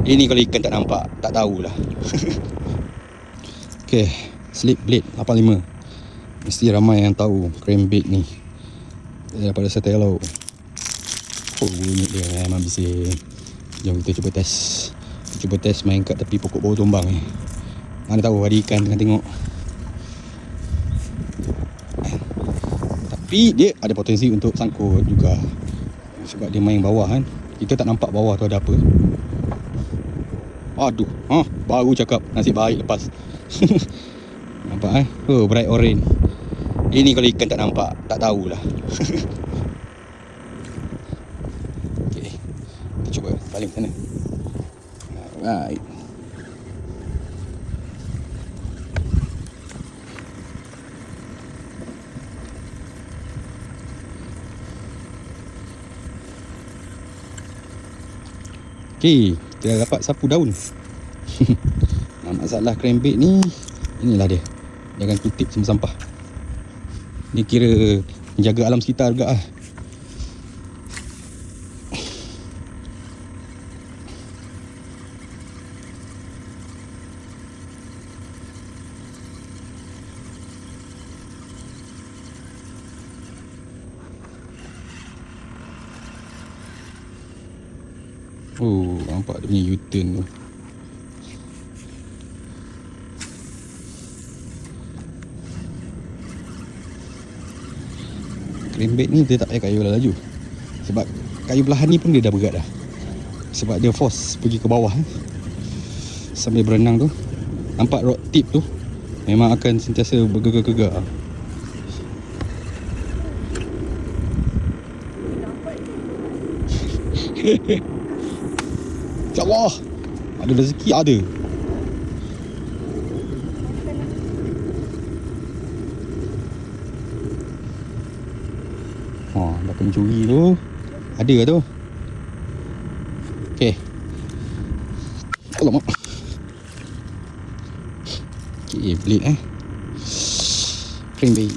Ini kalau ikan tak nampak, tak tahulah. Okay, slip blade 85. Mesti ramai yang tahu crankbait ni daripada Setai Laut. Oh, bunyi dia memang bising. Jom kita cuba test. Kita cuba test main kat tepi pokok bawah tombang ni. Mana tahu ada ikan tengah tengok. Tapi dia ada potensi untuk sangkut juga, sebab dia main bawah kan. Kita tak nampak bawah tu ada apa. Aduh, baru cakap nasib baik lepas. Nampak Oh, bright orange. Ini kalau ikan tak nampak, tak tahulah. Okay, kita cuba baling sana. Alright. Okay, kita dapat sapu daun. Masalah crankbait ni, inilah dia. Jangan kutip semua sampah. Ni kira menjaga alam sekitar juga lah. Oh, nampak dia punya U-turn tu. Crankbait ni dia tak payah kayu laju. Sebab kayu belahan ni pun dia dah berat dah. Sebab dia force pergi ke bawah sambil berenang tu. Nampak rod tip tu memang akan sentiasa bergegar-gegar. InsyaAllah ada rezeki ada. Dah pencuri tu ada tu. Okay, alamak. Okay, blade crankbait.